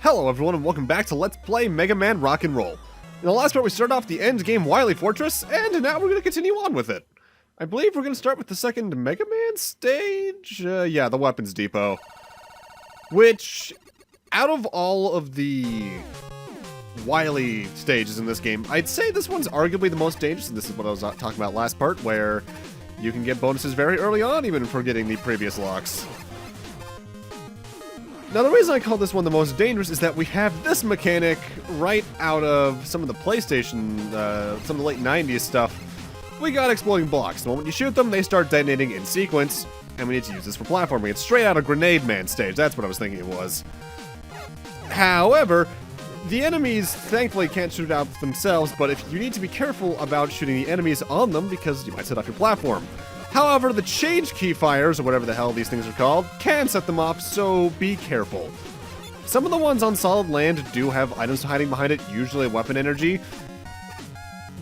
Hello everyone and welcome back to Let's Play Megaman Rock and Roll. In the last part we started off the end game Wily Fortress, and now we're going to continue on with it. I believe we're going to start with the second Megaman stage? Yeah, the Weapons Depot. Which, out of all of the Wily stages in this game, I'd say this one's arguably the most dangerous, and this is what I was talking about last part, where you can get bonuses very early on even for getting the previous locks. Now, the reason I call this one the most dangerous is that we have this mechanic right out of some of the PlayStation, some of the late 90s stuff. We got exploding blocks. The moment you shoot them, they start detonating in sequence, and we need to use this for platforming. It's straight out of Grenade Man stage. That's what I was thinking it was. However, the enemies thankfully can't shoot out themselves, but if you need to be careful about shooting the enemies on them because you might set off your platform. However, the change key fires, or whatever the hell these things are called, can set them off, so be careful. Some of the ones on solid land do have items hiding behind it, usually weapon energy,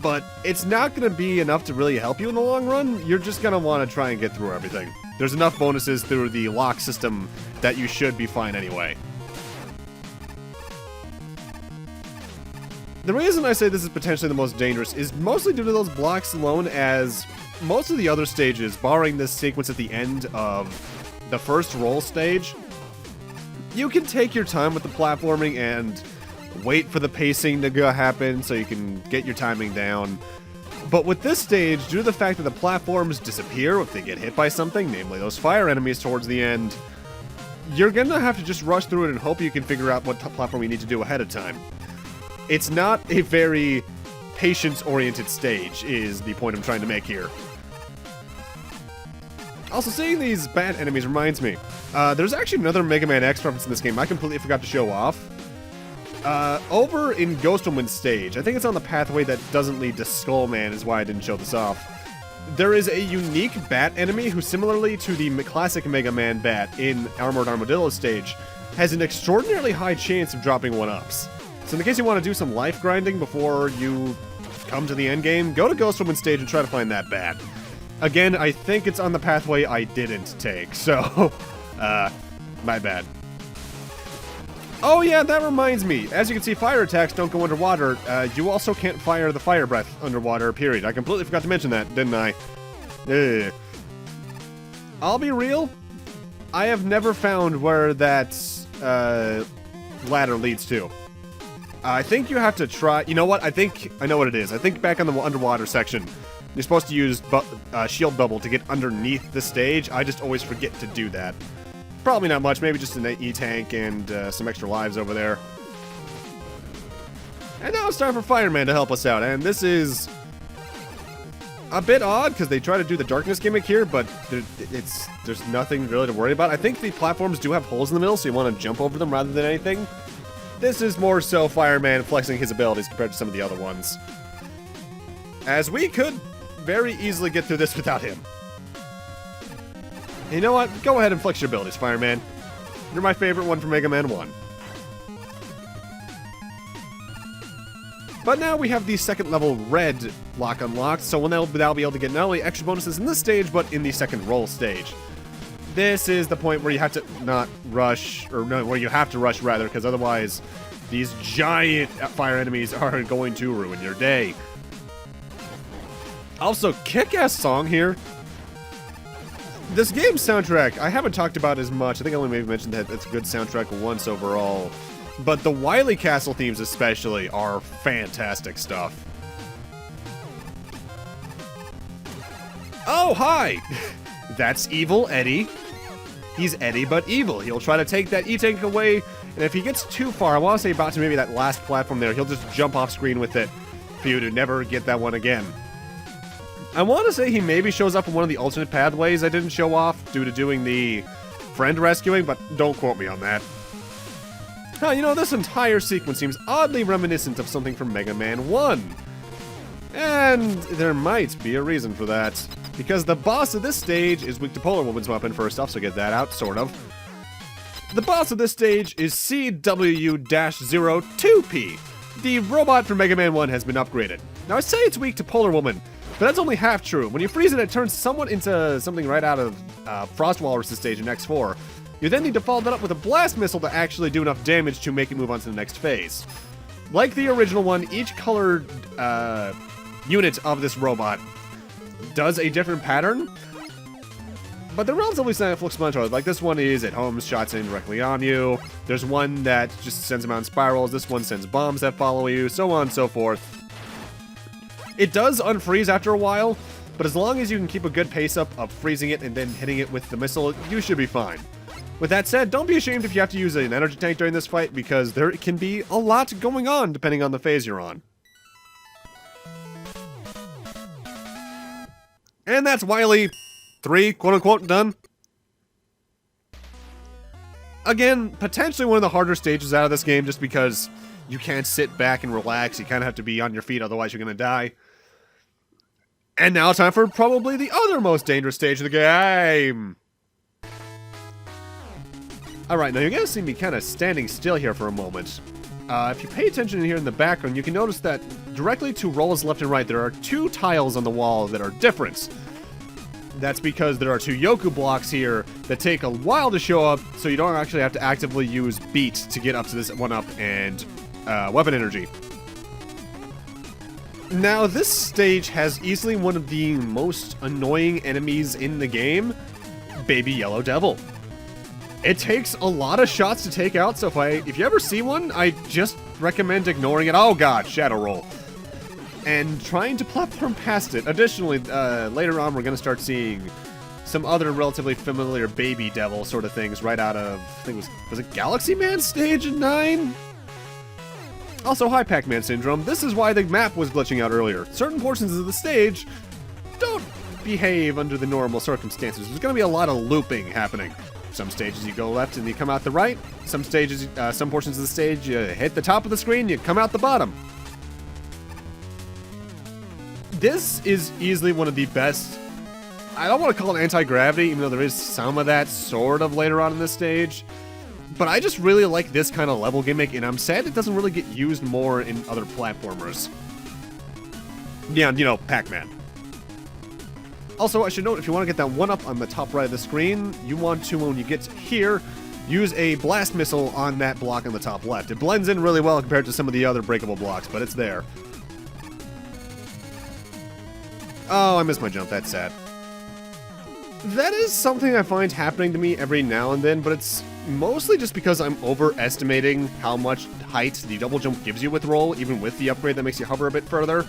but it's not going to be enough to really help you in the long run. You're just going to want to try and get through everything. There's enough bonuses through the lock system that you should be fine anyway. The reason I say this is potentially the most dangerous is mostly due to those blocks alone, as most of the other stages, barring this sequence at the end of the first roll stage, you can take your time with the platforming and wait for the pacing to happen so you can get your timing down. But with this stage, due to the fact that the platforms disappear if they get hit by something, namely those fire enemies towards the end, you're gonna have to just rush through it and hope you can figure out what platform you need to do ahead of time. It's not a very patience-oriented stage, is the point I'm trying to make here. Also, seeing these bat enemies reminds me, there's actually another Mega Man X reference in this game I completely forgot to show off. Over in Ghost Woman's stage, I think it's on the pathway that doesn't lead to Skull Man, is why I didn't show this off. There is a unique bat enemy who, similarly to the classic Mega Man bat in Armored Armadillo stage, has an extraordinarily high chance of dropping 1-ups. So in the case you want to do some life grinding before you come to the end game, go to Ghost Woman's stage and try to find that bat. Again, I think it's on the pathway I didn't take, so, my bad. Oh yeah, that reminds me. As you can see, fire attacks don't go underwater. You also can't fire the fire breath underwater, period. I completely forgot to mention that, didn't I? Ugh. I'll be real, I have never found where that, ladder leads to. I think you have to try... You know what? I think I know what it is. I think back on the underwater section, you're supposed to use shield bubble to get underneath the stage. I just always forget to do that. Probably not much. Maybe just an E-tank and some extra lives over there. And now it's time for Fireman to help us out. And this is a bit odd because they try to do the darkness gimmick here, but there's nothing really to worry about. I think the platforms do have holes in the middle, so you want to jump over them rather than anything. This is more so Fireman flexing his abilities compared to some of the other ones, as we could very easily get through this without him. You know what? Go ahead and flex your abilities, Fireman. You're my favorite one from Mega Man 1. But now we have the second level red lock unlocked, so we'll now be able to get not only extra bonuses in this stage, but in the second roll stage. This is the point where you have to not rush, or no, where you have to rush rather, because otherwise these giant fire enemies are going to ruin your day. Also, kick-ass song here. This game's soundtrack, I haven't talked about as much. I think I only maybe mentioned that it's a good soundtrack once overall. But the Wily Castle themes especially are fantastic stuff. Oh, hi! That's Evil Eddie. He's Eddie but evil. He'll try to take that E-tank away, and if he gets too far, I want to say about to maybe that last platform there, he'll just jump off screen with it for you to never get that one again. I want to say he maybe shows up in one of the alternate pathways I didn't show off due to doing the friend rescuing, but don't quote me on that. Huh, you know, this entire sequence seems oddly reminiscent of something from Mega Man 1. And there might be a reason for that. Because the boss of this stage is weak to Polar Woman's weapon, first off, so get that out, sort of. The boss of this stage is CW-02P. The robot from Mega Man 1 has been upgraded. Now, I say it's weak to Polar Woman, but that's only half true. When you freeze it, it turns somewhat into something right out of Frost Walrus' stage in X4. You then need to follow that up with a blast missile to actually do enough damage to make it move on to the next phase. Like the original one, each colored unit of this robot does a different pattern, but they're relatively self-explanatory. Like this one is at home, shots in directly on you. There's one that just sends them out in spirals. This one sends bombs that follow you, so on and so forth. It does unfreeze after a while, but as long as you can keep a good pace up of freezing it and then hitting it with the missile, you should be fine. With that said, don't be ashamed if you have to use an energy tank during this fight, because there can be a lot going on depending on the phase you're on. And that's Wily 3, quote-unquote, done. Again, potentially one of the harder stages out of this game, just because you can't sit back and relax. You kind of have to be on your feet, otherwise you're going to die. And now time for probably the other most dangerous stage of the game. Alright, now you're going to see me kind of standing still here for a moment. If you pay attention here in the background, you can notice that directly to rolls left and right, there are 2 tiles on the wall that are different. That's because there are 2 yoku blocks here that take a while to show up, so you don't actually have to actively use beat to get up to this 1-up and weapon energy. Now, this stage has easily one of the most annoying enemies in the game, Baby Yellow Devil. It takes a lot of shots to take out, so if you ever see one, I just recommend ignoring it. Oh god, Shadow Roll. And trying to platform past it. Additionally, later on we're going to start seeing some other relatively familiar Baby Devil sort of things right out of, I think was it Galaxy Man stage in 9? Also, hi Pac-Man Syndrome. This is why the map was glitching out earlier. Certain portions of the stage don't behave under the normal circumstances. There's going to be a lot of looping happening. Some stages you go left and you come out the right. Some stages, some portions of the stage, you hit the top of the screen, you come out the bottom. This is easily one of the best, I don't want to call it anti-gravity, even though there is some of that sort of later on in this stage. But I just really like this kind of level gimmick, and I'm sad it doesn't really get used more in other platformers. Yeah, you know, Pac-Man. Also, I should note, if you want to get that 1-up on the top right of the screen, you want to, when you get here, use a blast missile on that block on the top left. It blends in really well compared to some of the other breakable blocks, but it's there. Oh, I missed my jump. That's sad. That is something I find happening to me every now and then, but it's mostly just because I'm overestimating how much height the double jump gives you with roll, even with the upgrade that makes you hover a bit further.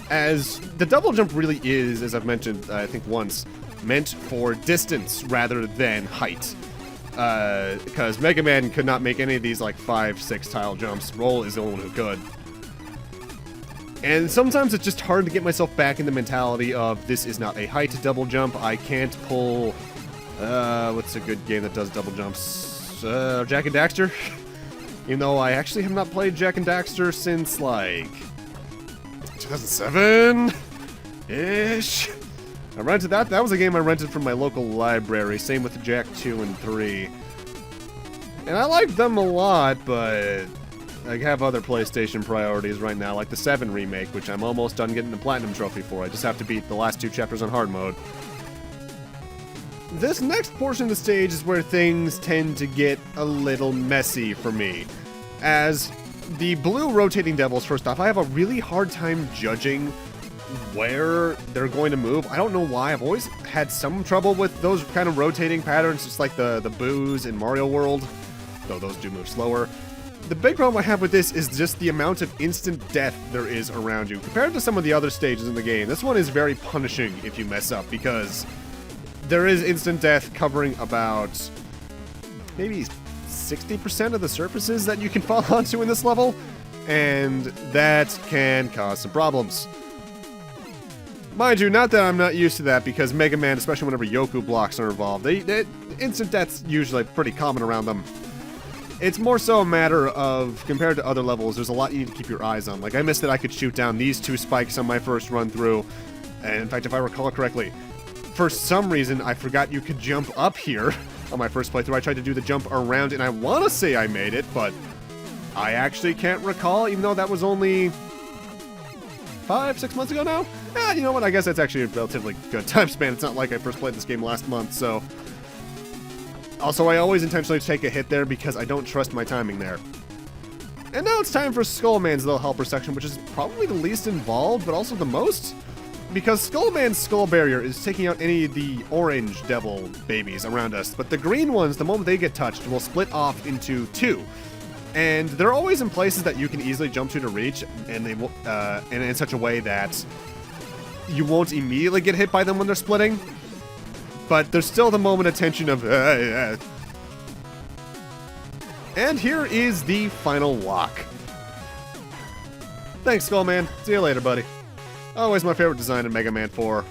As the double jump really is, as I've mentioned, I think once, meant for distance rather than height. Because Megaman could not make any of these like 5-6 tile jumps. Roll is the only one who could. And sometimes it's just hard to get myself back in the mentality of this is not a height double jump. I can't pull, what's a good game that does double jumps? Jak and Daxter? Even though I actually have not played Jak and Daxter since like 2007-ish. I rented that. That was a game I rented from my local library. Same with Jak 2 and 3. And I liked them a lot, but I have other PlayStation priorities right now, like the 7 remake, which I'm almost done getting the Platinum Trophy for. I just have to beat the last 2 chapters on hard mode. This next portion of the stage is where things tend to get a little messy for me. As the blue rotating devils, first off, I have a really hard time judging where they're going to move. I don't know why. I've always had some trouble with those kind of rotating patterns, just like the boos in Mario World, though those do move slower. The big problem I have with this is just the amount of instant death there is around you. Compared to some of the other stages in the game, this one is very punishing if you mess up, because there is instant death covering about maybe 60% of the surfaces that you can fall onto in this level, and that can cause some problems. Mind you, not that I'm not used to that, because Mega Man, especially whenever yoku blocks are involved, instant death's usually pretty common around them. It's more so a matter of, compared to other levels, there's a lot you need to keep your eyes on. Like, I missed that I could shoot down these 2 spikes on my first run through, and in fact, if I recall correctly, for some reason, I forgot you could jump up here on my first playthrough. I tried to do the jump around, and I want to say I made it, but I actually can't recall, even though that was only 5-6 months ago now? You know what, I guess that's actually a relatively good time span. It's not like I first played this game last month, so Also, I always intentionally take a hit there because I don't trust my timing there. And now it's time for Skullman's little helper section, which is probably the least involved, but also the most. Because Skullman's skull barrier is taking out any of the orange devil babies around us, but the green ones, the moment they get touched, will split off into two. And they're always in places that you can easily jump to reach, and and in such a way that you won't immediately get hit by them when they're splitting. But there's still the moment of tension of... And here is the final lock. Thanks, Skullman. See you later, buddy. Always my favorite design in Mega Man 4.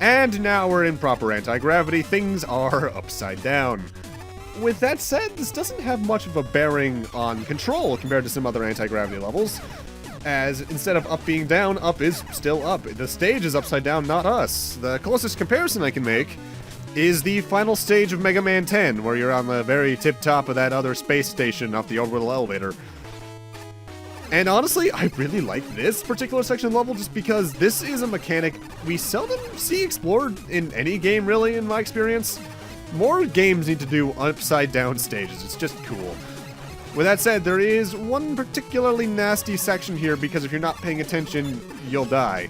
And now we're in proper anti-gravity. Things are upside down. With that said, this doesn't have much of a bearing on control compared to some other anti-gravity levels, as instead of up being down, up is still up. The stage is upside down, not us. The closest comparison I can make is the final stage of Mega Man 10, where you're on the very tip-top of that other space station off the orbital elevator. And honestly, I really like this particular section of the level just because this is a mechanic we seldom see explored in any game, really, in my experience. More games need to do upside-down stages. It's just cool. With that said, there is one particularly nasty section here because if you're not paying attention, you'll die.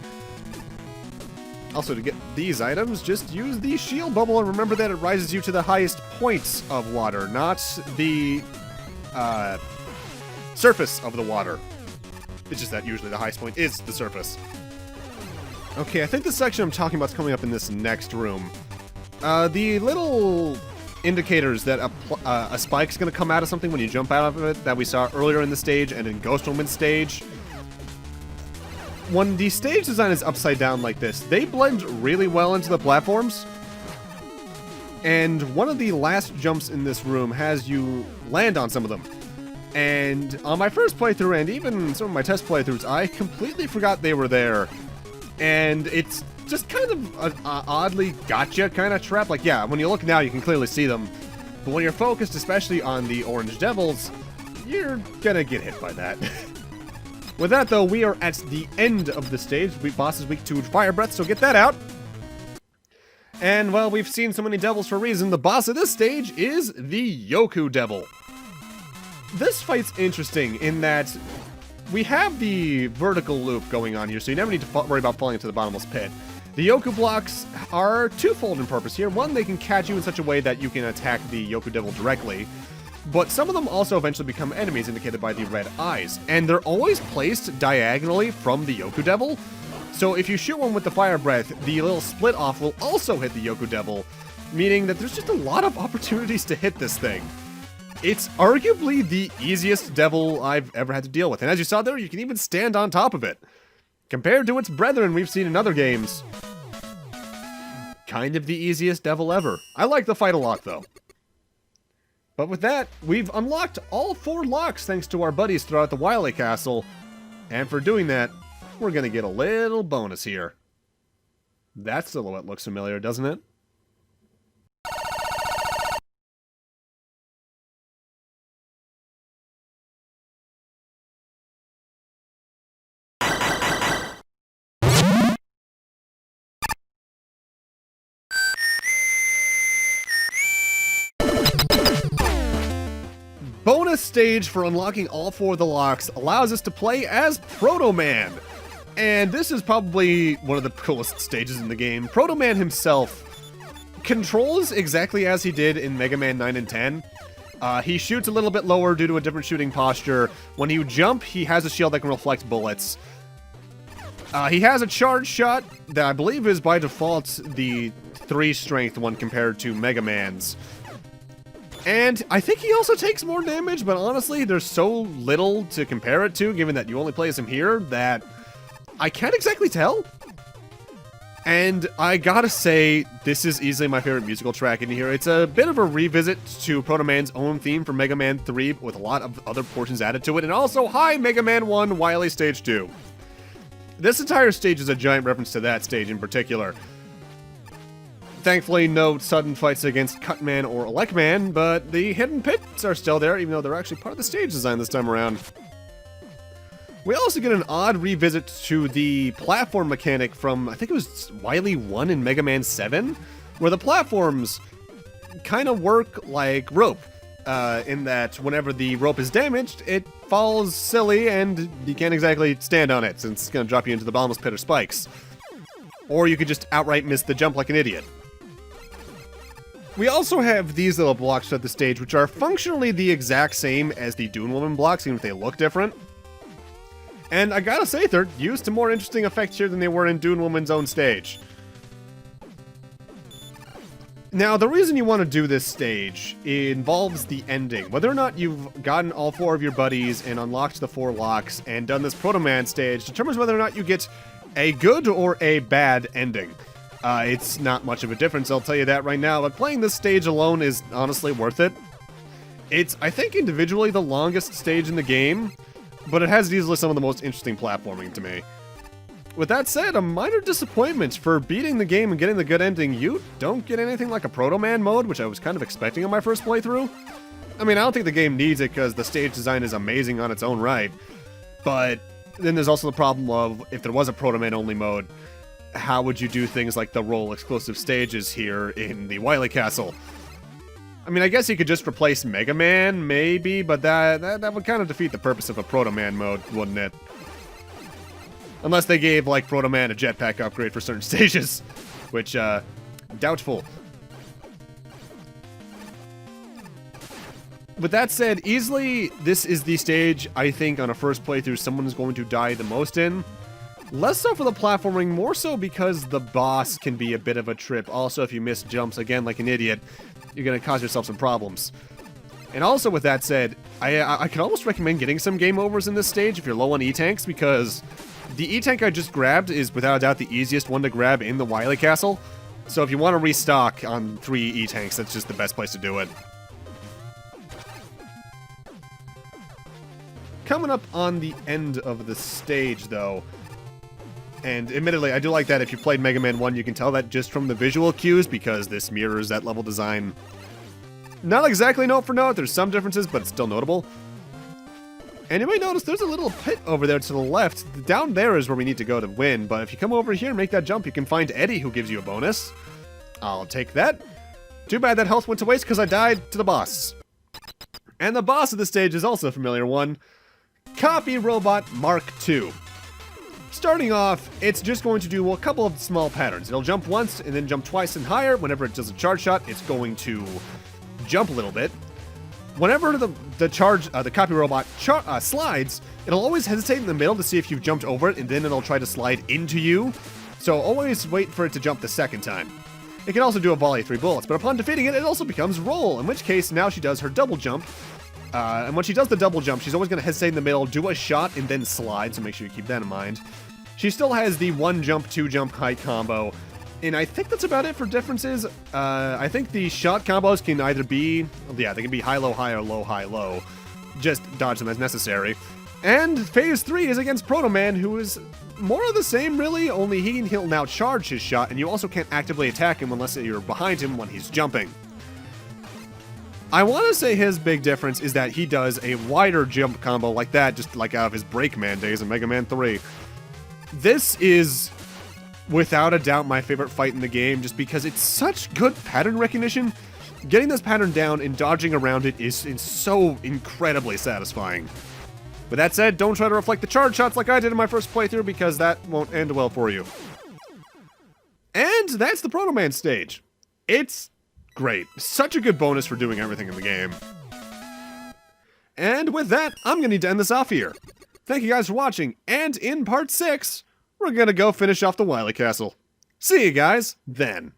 Also, to get these items, just use the shield bubble and remember that it rises you to the highest points of water, not the surface of the water. It's just that usually the highest point is the surface. Okay, I think the section I'm talking about is coming up in this next room. The little indicators that a spike's going to come out of something when you jump out of it that we saw earlier in the stage and in Ghost Woman's stage. When the stage design is upside down like this, they blend really well into the platforms. And one of the last jumps in this room has you land on some of them. And on my first playthrough, and even some of my test playthroughs, I completely forgot they were there. And it's just kind of an oddly gotcha kind of trap. Like, yeah, when you look now, you can clearly see them. But when you're focused, especially on the orange devils, you're gonna get hit by that. With that, though, we are at the end of the stage. Boss is weak to fire breath, so get that out. And, well, we've seen so many devils for a reason. The boss of this stage is the Yoku Devil. This fight's interesting in that we have the vertical loop going on here, so you never need to worry about falling into the bottomless pit. The Yoku blocks are twofold in purpose here. One, they can catch you in such a way that you can attack the Yoku Devil directly, but some of them also eventually become enemies indicated by the red eyes, and they're always placed diagonally from the Yoku Devil. So if you shoot one with the fire breath, the little split off will also hit the Yoku Devil, meaning that there's just a lot of opportunities to hit this thing. It's arguably the easiest devil I've ever had to deal with, and as you saw there, you can even stand on top of it. Compared to its brethren we've seen in other games, kind of the easiest devil ever. I like the fight a lot, though. But with that, we've unlocked all 4 locks thanks to our buddies throughout the Wily Castle, and for doing that, we're gonna get a little bonus here. That silhouette looks familiar, doesn't it? Bonus stage for unlocking all 4 of the locks allows us to play as Proto Man. And this is probably one of the coolest stages in the game. Proto Man himself controls exactly as he did in Mega Man 9 and 10. He shoots a little bit lower due to a different shooting posture. When you jump, he has a shield that can reflect bullets. He has a charge shot that I believe is by default the 3 strength one compared to Mega Man's. And I think he also takes more damage, but honestly, there's so little to compare it to, given that you only play as him here, that I can't exactly tell. And I gotta say, this is easily my favorite musical track in here. It's a bit of a revisit to Proto Man's own theme from Mega Man 3, with a lot of other portions added to it, and also, hi, Mega Man 1, Wily Stage 2. This entire stage is a giant reference to that stage in particular. Thankfully, no sudden fights against Cutman or Elecman, but the hidden pits are still there, even though they're actually part of the stage design this time around. We also get an odd revisit to the platform mechanic from, I think it was Wily 1 in Mega Man 7, where the platforms kind of work like rope, in that whenever the rope is damaged, it falls silly and you can't exactly stand on it since it's going to drop you into the bottomless pit or spikes. Or you could just outright miss the jump like an idiot. We also have these little blocks at the stage, which are functionally the exact same as the Dune Woman blocks, even if they look different. And I gotta say, they're used to more interesting effects here than they were in Dune Woman's own stage. Now, the reason you want to do this stage involves the ending. Whether or not you've gotten all 4 of your buddies and unlocked the 4 locks and done this Proto Man stage determines whether or not you get a good or a bad ending. It's not much of a difference, I'll tell you that right now, but playing this stage alone is honestly worth it. It's, I think, individually the longest stage in the game, but it has easily some of the most interesting platforming to me. With that said, a minor disappointment for beating the game and getting the good ending. You don't get anything like a Proto Man mode, which I was kind of expecting on my first playthrough. I mean, I don't think the game needs it because the stage design is amazing on its own right, but then there's also the problem of, if there was a Proto Man only mode, how would you do things like the role exclusive stages here in the Wily Castle? I mean, I guess you could just replace Megaman, maybe, but that would kind of defeat the purpose of a Proto Man mode, wouldn't it? Unless they gave, like, Proto Man a jetpack upgrade for certain stages, which, doubtful. With that said, easily, this is the stage, I think, on a first playthrough someone is going to die the most in. Less so for the platforming, more so because the boss can be a bit of a trip. Also, if you miss jumps again like an idiot, you're going to cause yourself some problems. And also, with that said, I could almost recommend getting some game overs in this stage if you're low on E-Tanks, because the E-Tank I just grabbed is without a doubt the easiest one to grab in the Wily Castle. So if you want to restock on 3 E-Tanks, that's just the best place to do it. Coming up on the end of the stage, though, and admittedly, I do like that if you played Mega Man 1, you can tell that just from the visual cues, because this mirrors that level design. Not exactly note for note, there's some differences, but it's still notable. And you may notice there's a little pit over there to the left. Down there is where we need to go to win, but if you come over here and make that jump, you can find Eddie, who gives you a bonus. I'll take that. Too bad that health went to waste because I died to the boss. And the boss of the stage is also a familiar one. Copy Robot Mark II. Starting off, it's just going to do a couple of small patterns. It'll jump once and then jump twice and higher. Whenever it does a charge shot, it's going to jump a little bit. Whenever the copy robot slides, it'll always hesitate in the middle to see if you've jumped over it, and then it'll try to slide into you. So always wait for it to jump the second time. It can also do a volley of 3 bullets, but upon defeating it, it also becomes roll, in which case now she does her double jump. And when she does the double jump, she's always going to hesitate in the middle, do a shot, and then slide, so make sure you keep that in mind. She still has the 1 jump, 2 jump height combo, and I think that's about it for differences. I think the shot combos can either be, yeah, they can be high, low, high, or low, high, low. Just dodge them as necessary. And Phase 3 is against Proto Man, who is more of the same, really, only he'll now charge his shot, and you also can't actively attack him unless you're behind him when he's jumping. I want to say his big difference is that he does a wider jump combo like that, just like out of his Breakman days in Mega Man 3. This is, without a doubt, my favorite fight in the game, just because it's such good pattern recognition. Getting this pattern down and dodging around it is so incredibly satisfying. With that said, don't try to reflect the charge shots like I did in my first playthrough, because that won't end well for you. And that's the Proto Man stage. It's great. Such a good bonus for doing everything in the game. And with that, I'm going to need to end this off here. Thank you guys for watching, and in part 6, we're going to go finish off the Wily Castle. See you guys then.